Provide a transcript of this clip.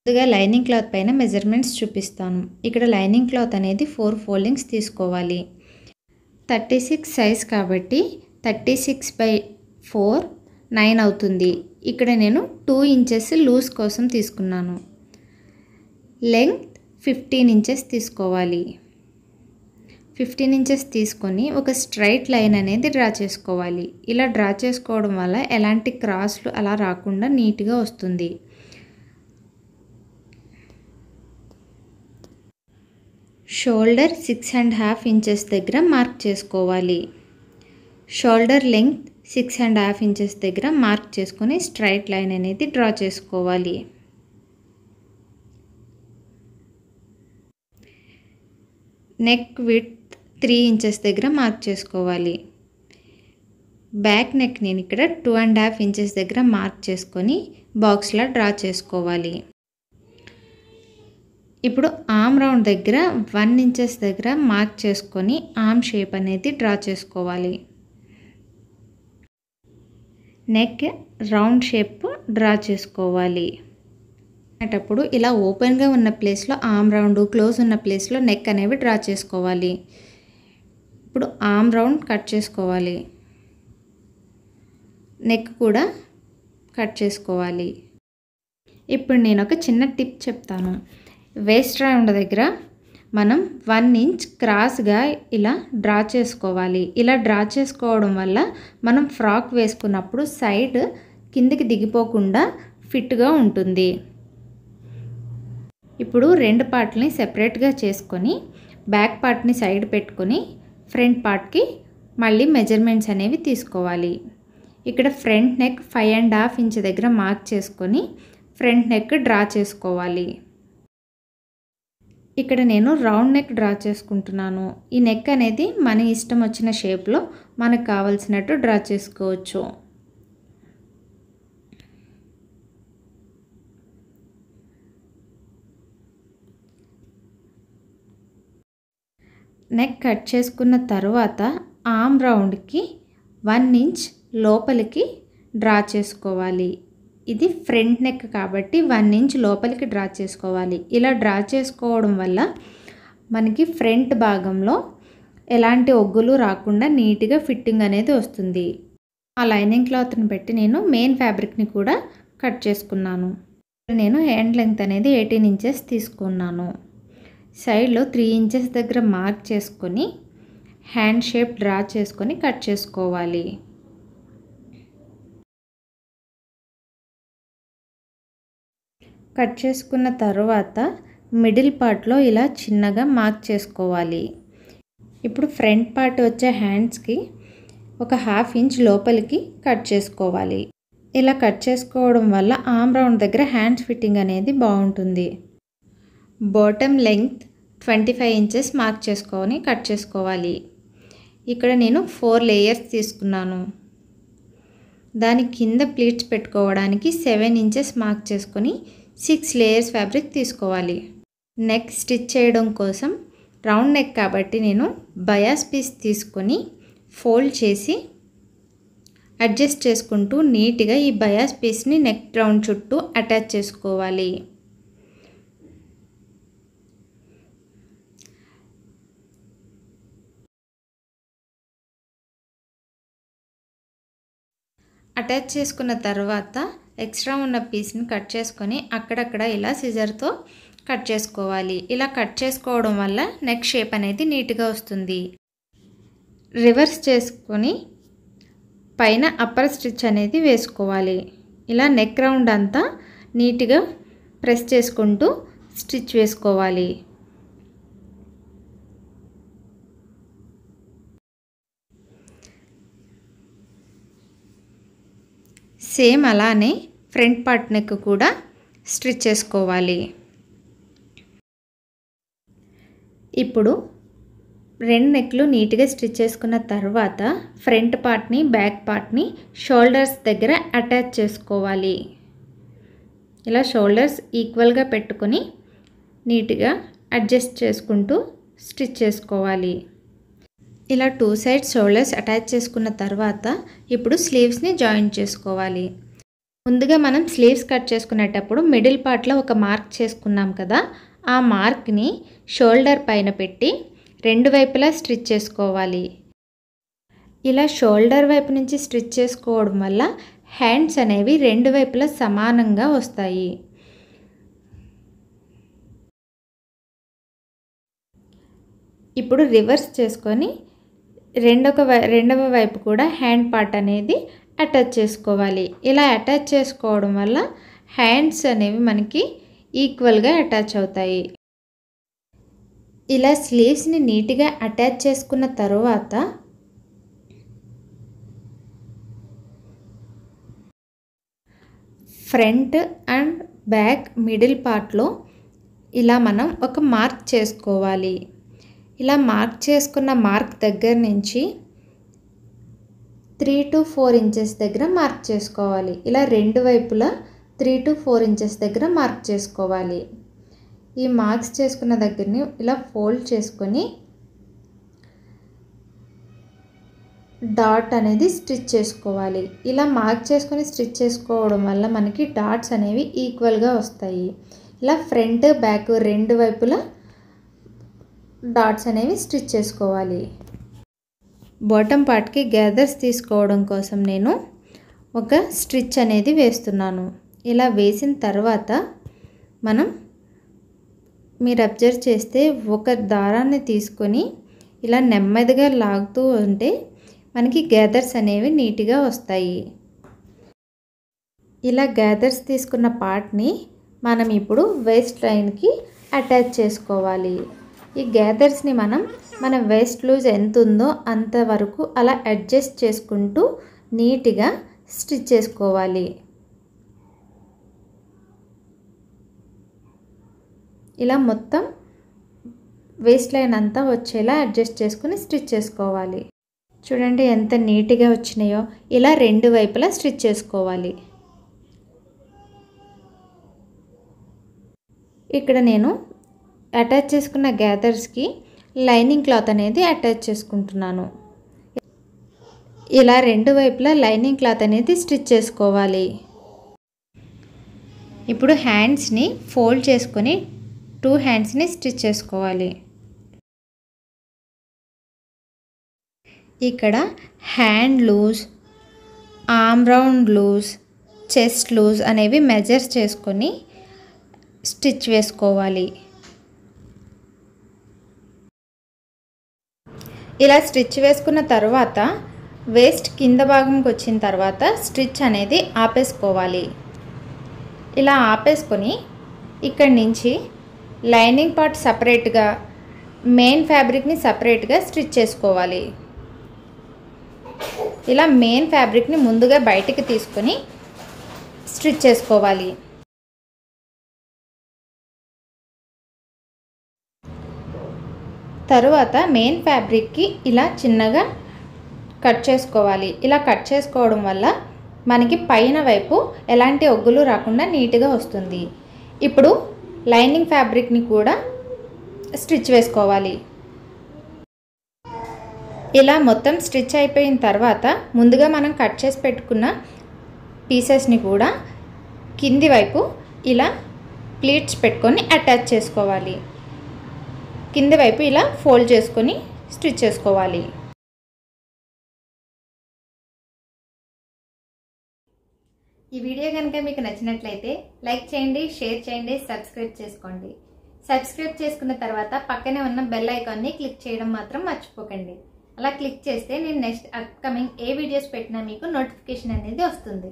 ముందుగా lining cloth పైన measurements చూపిస్తాను. ఇక్కడ లైనింగ్ క్లాత్ అనేది 4 ఫోల్డింగ్స్ తీసుకోవాలి. 36 సైజ్ కాబట్టి 36/4 9 అవుతుంది. ఇక్కడ నేను 2 ఇంచెస్ లూజ్ కోసం తీసుకున్నాను. లెంగ్త్ 15 ఇంచెస్ తీసుకోవాలి. 15 ఇంచెస్ తీసుకొని ఒక స్ట్రైట్ లైన్ అనేది డ్రా చేసుకోవాలి. ఇలా డ్రా చేసుకోవడం వల్ల ఎలాంటి క్రాస్లు అలా రాకుండా నీట్గా వస్తుంది. షోల్డర్ 6.5 ఇంచెస్ దగ్గర మార్క్ చేసుకోవాలి. షోల్డర్ లెంగ్త్ 6.5 ఇంచెస్ దగ్గర మార్క్ చేసుకొని స్ట్రైట్ లైన్ అనేది డ్రా చేసుకోవాలి. నెక్ విడ్త్ 3 ఇంచెస్ దగ్గర మార్క్ చేసుకోవాలి. బ్యాక్ నెక్ నేను ఇక్కడ 2.5 ఇంచెస్ దగ్గర మార్క్ చేసుకొని బాక్స్లా డ్రా చేసుకోవాలి. ఇప్పుడు ఆర్మ్ రౌండ్ దగ్గర 1 ఇంచెస్ దగ్గర మార్క్ చేసుకొని ఆర్మ్ షేప్ అనేది డ్రా చేసుకోవాలి. నెక్ రౌండ్ షేప్ డ్రా చేసుకోవాలి. అనేటప్పుడు ఇలా ఓపెన్గా ఉన్న ప్లేస్లో ఆర్మ్ రౌండ్, క్లోజ్ ఉన్న ప్లేస్లో నెక్ అనేవి డ్రా చేసుకోవాలి. ఇప్పుడు ఆర్మ్ రౌండ్ కట్ చేసుకోవాలి. నెక్ కూడా కట్ చేసుకోవాలి. ఇప్పుడు నేను ఒక చిన్న టిప్ చెప్తాను. వేస్ట్ రౌండ్ దగ్గర మనం 1 ఇంచ్ క్రాస్గా ఇలా డ్రా చేసుకోవాలి. ఇలా డ్రా చేసుకోవడం వల్ల మనం ఫ్రాక్ వేసుకున్నప్పుడు సైడ్ కిందికి దిగిపోకుండా ఫిట్గా ఉంటుంది. ఇప్పుడు 2 పార్ట్ని సెపరేట్గా చేసుకొని బ్యాక్ పార్ట్ని సైడ్ పెట్టుకొని ఫ్రంట్ పార్ట్కి మళ్ళీ మెజర్మెంట్స్ అనేవి తీసుకోవాలి. ఇక్కడ ఫ్రంట్ నెక్ 5.5 ఇంచ్ దగ్గర మార్క్ చేసుకొని ఫ్రంట్ నెక్ డ్రా చేసుకోవాలి. ఇక్కడ నేను రౌండ్ నెక్ డ్రా చేసుకుంటున్నాను. ఈ నెక్ అనేది మన ఇష్టం వచ్చిన షేప్లో మనకు కావాల్సినట్టు డ్రా చేసుకోవచ్చు. నెక్ కట్ చేసుకున్న తర్వాత ఆర్మ్ రౌండ్కి 1 ఇంచ్ లోపలికి డ్రా చేసుకోవాలి. ఇది ఫ్రంట్ నెక్ కాబట్టి 1 ఇంచ్ లోపలికి డ్రా చేసుకోవాలి. ఇలా డ్రా చేసుకోవడం వల్ల మనకి ఫ్రంట్ భాగంలో ఎలాంటి ఒగ్గులు రాకుండా నీట్గా ఫిట్టింగ్ అనేది వస్తుంది. ఆ లైనింగ్ క్లాత్ని పెట్టి నేను మెయిన్ ఫ్యాబ్రిక్ని కూడా కట్ చేసుకున్నాను. నేను హ్యాండ్ లెంగ్త్ అనేది 18 ఇంచెస్ తీసుకున్నాను. సైడ్లో 3 ఇంచెస్ దగ్గర మార్క్ చేసుకొని హ్యాండ్ షేప్ డ్రా చేసుకొని కట్ చేసుకోవాలి. కట్ చేసుకున్న తర్వాత మిడిల్ పార్ట్లో ఇలా చిన్నగా మార్క్ చేసుకోవాలి. ఇప్పుడు ఫ్రంట్ పార్ట్ వచ్చే హ్యాండ్స్కి ఒక 1/2 ఇంచ్ లోపలికి కట్ చేసుకోవాలి. ఇలా కట్ చేసుకోవడం వల్ల ఆర్మ్ రౌండ్ దగ్గర హ్యాండ్స్ ఫిట్టింగ్ అనేది బాగుంటుంది. బాటమ్ లెంగ్త్ 25 ఇంచెస్ మార్క్ చేసుకొని కట్ చేసుకోవాలి. ఇక్కడ నేను 4 లేయర్స్ తీసుకున్నాను. దాని కింద ప్లీట్స్ పెట్టుకోవడానికి 7 ఇంచెస్ మార్క్ చేసుకొని 6 లేయర్స్ ఫ్యాబ్రిక్ తీసుకోవాలి. నెక్ స్టిచ్ చేయడం కోసం రౌండ్ నెక్ కాబట్టి నేను బయాస్ పీస్ తీసుకొని ఫోల్డ్ చేసి అడ్జస్ట్ చేసుకుంటూ నీట్గా ఈ బయాస్ పీస్ని నెక్ రౌండ్ చుట్టూ అటాచ్ చేసుకోవాలి. అటాచ్ చేసుకున్న తర్వాత ఎక్స్ట్రా ఉన్న పీస్ని కట్ చేసుకొని అక్కడక్కడ ఇలా సిజర్తో కట్ చేసుకోవాలి. ఇలా కట్ చేసుకోవడం వల్ల నెక్ షేప్ అనేది నీట్గా వస్తుంది. రివర్స్ చేసుకొని పైన అప్పర్ స్టిచ్ అనేది వేసుకోవాలి. ఇలా నెక్ రౌండ్ అంతా నీట్గా ప్రెస్ చేసుకుంటూ స్టిచ్ వేసుకోవాలి. సేమ్ అలానే ఫ్రంట్ పార్ట్ నెక్ కూడా స్టిచ్ చేసుకోవాలి. ఇప్పుడు 2 నెక్లు నీట్గా స్టిచ్ చేసుకున్న తర్వాత ఫ్రంట్ పార్ట్ని బ్యాక్ పార్ట్ని షోల్డర్స్ దగ్గర అటాచ్ చేసుకోవాలి. ఇలా షోల్డర్స్ ఈక్వల్గా పెట్టుకొని నీట్గా అడ్జస్ట్ చేసుకుంటూ స్టిచ్ చేసుకోవాలి. ఇలా 2 సైడ్స్ షోల్డర్స్ అటాచ్ చేసుకున్న తర్వాత ఇప్పుడు స్లీవ్స్ని జాయిన్ చేసుకోవాలి. ముందుగా మనం స్లీవ్స్ కట్ చేసుకునేటప్పుడు మిడిల్ పార్ట్లో ఒక మార్క్ చేసుకున్నాం కదా, ఆ మార్క్ని షోల్డర్ పైన పెట్టి రెండు వైపులా స్టిచ్ చేసుకోవాలి. ఇలా షోల్డర్ వైపు నుంచి స్టిచ్ చేసుకోవడం వల్ల హ్యాండ్స్ అనేవి రెండు వైపులా సమానంగా వస్తాయి. ఇప్పుడు రివర్స్ చేసుకొని రెండవ వైపు కూడా హ్యాండ్ పార్ట్ అనేది అటాచ్ చేసుకోవాలి. ఇలా అటాచ్ చేసుకోవడం వల్ల హ్యాండ్స్ అనేవి మనకి ఈక్వల్గా అటాచ్ అవుతాయి. ఇలా స్లీవ్స్ని నీట్గా అటాచ్ చేసుకున్న తర్వాత ఫ్రంట్ అండ్ బ్యాక్ మిడిల్ పార్ట్లో ఇలా మనం ఒక మార్క్ చేసుకోవాలి. ఇలా మార్క్ చేసుకున్న మార్క్ దగ్గర నుంచి 3 to 4 ఇంచెస్ దగ్గర మార్క్ చేసుకోవాలి. ఇలా రెండు వైపులా 3 to 4 ఇంచెస్ దగ్గర మార్క్ చేసుకోవాలి. ఈ మార్క్స్ చేసుకున్న దగ్గరని ఇలా ఫోల్డ్ చేసుకొని డాట్ అనేది స్టిచ్ చేసుకోవాలి. ఇలా మార్క్ చేసుకొని స్టిచ్ చేసుకోవడం వల్ల మనకి డాట్స్ అనేవి ఈక్వల్గా వస్తాయి. ఇలా ఫ్రంట్ బ్యాక్ రెండు వైపులా డాట్స్ అనేవి స్టిచ్ చేసుకోవాలి. బాటమ్ పార్ట్కి గ్యాదర్స్ తీసుకోవడం కోసం నేను ఒక స్టిచ్ అనేది వేస్తున్నాను. ఇలా వేసిన తర్వాత మీరు అబ్జర్వ్ చేస్తే ఒక దారాన్ని తీసుకొని ఇలా నెమ్మదిగా లాగుతూ ఉంటే మనకి గ్యాదర్స్ అనేవి నీట్గా వస్తాయి. ఇలా గ్యాదర్స్ తీసుకున్న పార్ట్ని మనం ఇప్పుడు వేస్ట్ లైన్కి అటాచ్ చేసుకోవాలి. ఈ గ్యాదర్స్ని మన వేస్ట్ లూజ్ ఎంత ఉందో అంతవరకు అలా అడ్జస్ట్ చేసుకుంటూ నీట్గా స్టిచ్ చేసుకోవాలి. ఇలా మొత్తం వేస్ట్ లైన్ అంతా వచ్చేలా అడ్జస్ట్ చేసుకుని స్టిచ్ చేసుకోవాలి. చూడండి ఎంత నీట్గా వచ్చినాయో. ఇలా రెండు వైపులా స్టిచ్ చేసుకోవాలి. ఇక్కడ నేను అటాచ్ చేసుకున్న గ్యాదర్స్కి లైనింగ్ క్లాత్ అనేది అటాచ్ చేసుకుంటున్నాను. ఇలా రెండు వైపులా లైనింగ్ క్లాత్ అనేది స్టిచ్ చేసుకోవాలి. ఇప్పుడు హ్యాండ్స్ని ఫోల్డ్ చేసుకొని 2 హ్యాండ్స్ని స్టిచ్ చేసుకోవాలి. ఇక్కడ hand loose, arm round loose, chest loose అనేవి మెజర్స్ చేసుకొని స్టిచ్ వేసుకోవాలి. ఇలా స్టిచ్ వేసుకున్న తర్వాత వేస్ట్ కింద భాగంకి వచ్చిన తర్వాత స్టిచ్ అనేది ఆపేసుకోవాలి. ఇలా ఆపేసుకొని ఇక్కడి నుంచి లైనింగ్ పార్ట్ సపరేట్గా, మెయిన్ ఫ్యాబ్రిక్ని సపరేట్గా స్టిచ్ చేసుకోవాలి. ఇలా మెయిన్ ఫ్యాబ్రిక్ని ముందుగా బయటికి తీసుకొని స్టిచ్ చేసుకోవాలి. తరువాత మెయిన్ ఫ్యాబ్రిక్కి ఇలా చిన్నగా కట్ చేసుకోవాలి. ఇలా కట్ చేసుకోవడం వల్ల మనకి పైన వైపు ఎలాంటి ఒగ్గులు రాకుండా నీట్గా వస్తుంది. ఇప్పుడు లైనింగ్ ఫ్యాబ్రిక్ని కూడా స్టిచ్ వేసుకోవాలి. ఇలా మొత్తం స్టిచ్ అయిపోయిన తర్వాత ముందుగా మనం కట్ చేసి పెట్టుకున్న పీసెస్ని కూడా కింది వైపు ఇలా ప్లీట్స్ పెట్టుకొని అటాచ్ చేసుకోవాలి. కింది వైపు ఇలా ఫోల్డ్ చేసుకొని స్టిచ్ చేసుకోవాలి. ఈ వీడియో కనుక మీకు నచ్చినట్లయితే లైక్ చేయండి, షేర్ చేయండి, సబ్స్క్రైబ్ చేసుకోండి. సబ్స్క్రైబ్ చేసుకున్న తర్వాత పక్కనే ఉన్న బెల్ ఐకాన్ని క్లిక్ చేయడం మాత్రం మర్చిపోకండి. అలా క్లిక్ చేస్తే నేను నెక్స్ట్ అప్కమింగ్ ఏ వీడియోస్ పెట్టినా మీకు నోటిఫికేషన్ అనేది వస్తుంది.